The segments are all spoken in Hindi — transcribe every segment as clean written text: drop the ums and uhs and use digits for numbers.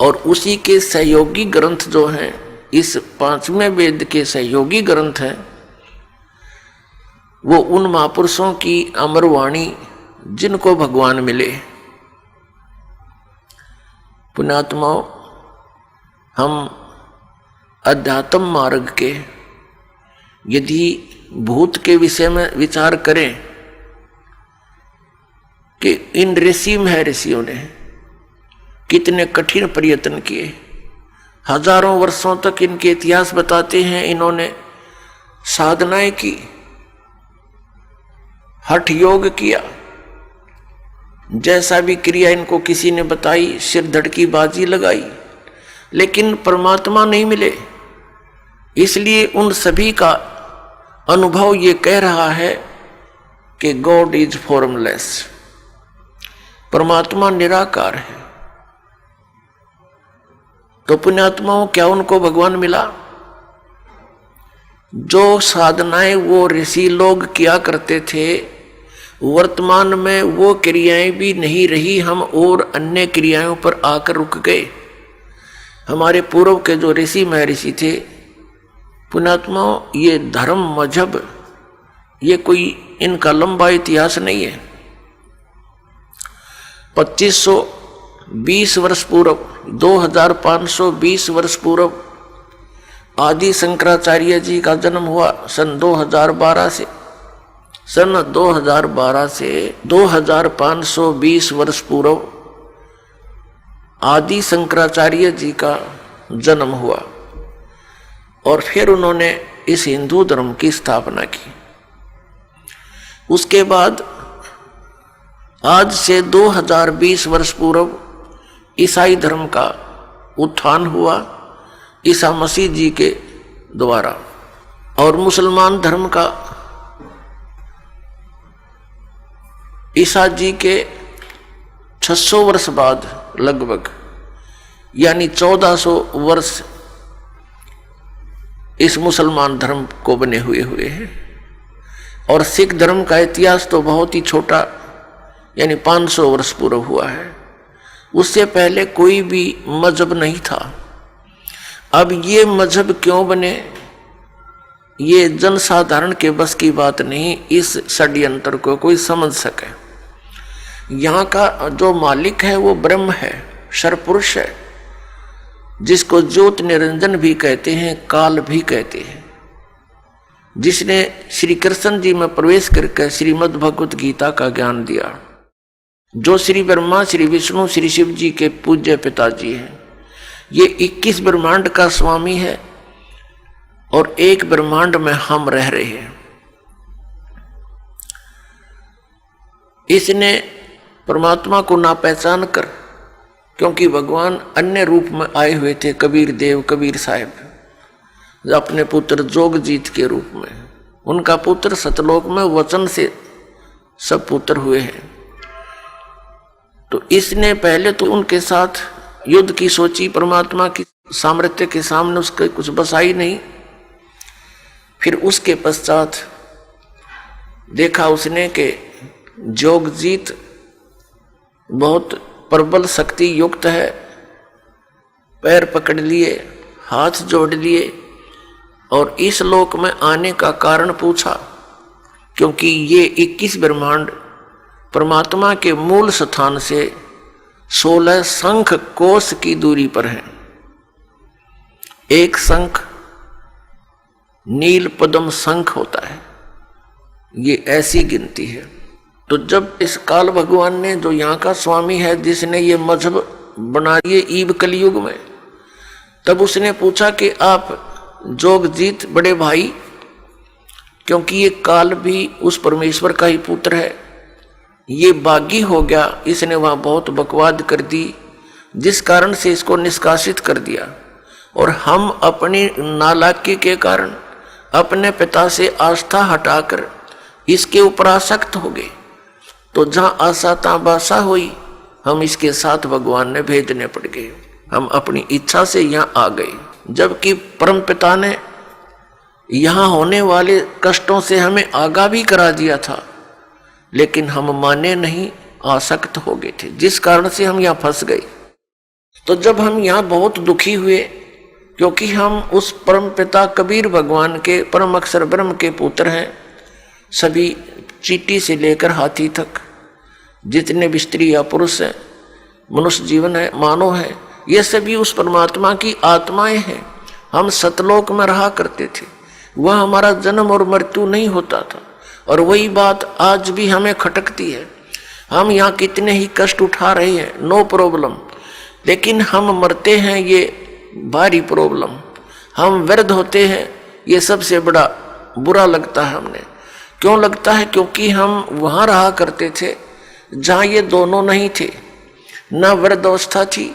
और उसी के सहयोगी ग्रंथ जो हैं, इस पांचवें वेद के सहयोगी ग्रंथ हैं, वो उन महापुरुषों की अमर वाणी जिनको भगवान मिले। पुण्यात्माओं, हम अध्यात्म मार्ग के यदि भूत के विषय में विचार करें कि इन ऋषि महर्षियों ने कितने कठिन प्रयत्न किए, हजारों वर्षों तक इनके इतिहास बताते हैं, इन्होंने साधनाएं की, हठ योग किया, जैसा भी क्रिया इनको किसी ने बताई सिर धड़की बाजी लगाई, लेकिन परमात्मा नहीं मिले। इसलिए उन सभी का अनुभव ये कह रहा है कि गॉड इज फॉर्मलेस, परमात्मा निराकार है। तो पुण्यात्माओं, क्या उनको भगवान मिला? जो साधनाएं वो ऋषि लोग किया करते थे, वर्तमान में वो क्रियाएं भी नहीं रही, हम और अन्य क्रियाओं पर आकर रुक गए। हमारे पूर्व के जो ऋषि महर्षि थे, पुण्यात्माओं, ये धर्म मजहब ये कोई इनका लंबा इतिहास नहीं है। 2520 वर्ष पूर्व, 2520 वर्ष पूर्व आदि शंकराचार्य जी का जन्म हुआ सन 2012 से। सन 2012 से 2520 वर्ष पूर्व आदि शंकराचार्य जी का जन्म हुआ और फिर उन्होंने इस हिंदू धर्म की स्थापना की। उसके बाद आज से 2020 वर्ष पूर्व ईसाई धर्म का उत्थान हुआ ईसा मसीह जी के द्वारा, और मुसलमान धर्म का ईसा जी के 600 वर्ष बाद लगभग, यानी 1400 वर्ष इस मुसलमान धर्म को बने हुए हैं। और सिख धर्म का इतिहास तो बहुत ही छोटा, यानी 500 वर्ष पूर्व हुआ है। उससे पहले कोई भी मजहब नहीं था। अब ये मजहब क्यों बने, ये जनसाधारण के बस की बात नहीं, इस षड्यंत्र को कोई समझ सके। यहाँ का जो मालिक है वो ब्रह्म है, सर्वपुरुष है, जिसको ज्योत निरंजन भी कहते हैं, काल भी कहते हैं, जिसने श्री कृष्ण जी में प्रवेश करके श्रीमद् भगवत गीता का ज्ञान दिया, जो श्री ब्रह्मा, श्री विष्णु, श्री शिव जी के पूज्य पिताजी हैं। ये 21 ब्रह्मांड का स्वामी है और एक ब्रह्मांड में हम रह रहे हैं। इसने परमात्मा को ना पहचान कर, क्योंकि भगवान अन्य रूप में आए हुए थे, कबीर देव, कबीर साहब, अपने पुत्र जोगजीत के रूप में, उनका पुत्र सतलोक में वचन से सब पुत्र हुए हैं। तो इसने पहले तो उनके साथ युद्ध की सोची, परमात्मा की सामर्थ्य के सामने उसके कुछ बसाई नहीं। फिर उसके पश्चात देखा उसने कि जोगजीत बहुत प्रबल शक्ति युक्त है, पैर पकड़ लिए, हाथ जोड़ लिए और इस लोक में आने का कारण पूछा, क्योंकि ये 21 ब्रह्मांड परमात्मा के मूल स्थान से 16 शंख कोश की दूरी पर है। एक शंख नील पद्म शंख होता है, ये ऐसी गिनती है। तो जब इस काल भगवान ने, जो यहाँ का स्वामी है, जिसने ये मजहब बना दिए ईब कलयुग में, तब उसने पूछा कि आप जोगजीत बड़े भाई, क्योंकि ये काल भी उस परमेश्वर का ही पुत्र है, ये बागी हो गया, इसने वहाँ बहुत बकवाद कर दी, जिस कारण से इसको निष्कासित कर दिया। और हम अपनी नालायकी के कारण अपने पिता से आस्था हटाकर इसके ऊपर आसक्त हो गए। तो जहाँ आशा तहाँ बासा हुई, हम इसके साथ भगवान ने भेजने पड़ गए, हम अपनी इच्छा से यहाँ आ गए, जबकि परम पिता ने यहाँ होने वाले कष्टों से हमें आगाह भी करा दिया था, लेकिन हम माने नहीं, आसक्त हो गए थे, जिस कारण से हम यहाँ फंस गए। तो जब हम यहाँ बहुत दुखी हुए, क्योंकि हम उस परम पिता कबीर भगवान के परम अक्षर ब्रह्म के पुत्र हैं, सभी चींटी से लेकर हाथी तक जितने भी स्त्री या पुरुष हैं, मनुष्य जीवन है, मानव है, ये सभी उस परमात्मा की आत्माएं हैं। हम सतलोक में रहा करते थे, वह हमारा जन्म और मृत्यु नहीं होता था। और वही बात आज भी हमें खटकती है। हम यहाँ कितने ही कष्ट उठा रहे हैं, नो प्रॉब्लम, लेकिन हम मरते हैं, ये भारी प्रॉब्लम। हम वृद्ध होते हैं, ये सबसे बड़ा बुरा लगता है हमें। क्यों लगता है? क्योंकि हम वहाँ रहा करते थे जहाँ ये दोनों नहीं थे, ना वृद्धावस्था थी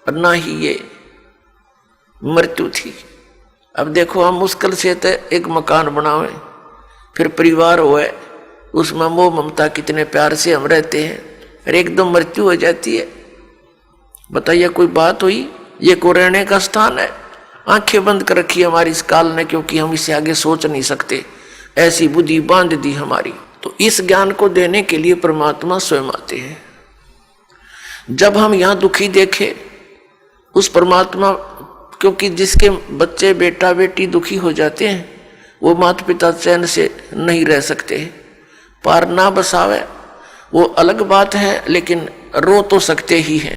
और ना ही ये मृत्यु थी। अब देखो, हम मुश्किल से तो एक मकान बनावे, फिर परिवार होए, उसमें मोह ममता कितने प्यार से हम रहते हैं, और एकदम मृत्यु हो जाती है। बताइए, कोई बात हुई? ये को रहने का स्थान है? आंखें बंद कर रखी हमारी इस काल ने, क्योंकि हम इससे आगे सोच नहीं सकते, ऐसी बुद्धि बांध दी हमारी। तो इस ज्ञान को देने के लिए परमात्मा स्वयं आते हैं। जब हम यहाँ दुखी देखे उस परमात्मा, क्योंकि जिसके बच्चे बेटा बेटी दुखी हो जाते हैं, वो माता पिता चैन से नहीं रह सकते। पार ना बसावे वो अलग बात है, लेकिन रो तो सकते ही हैं।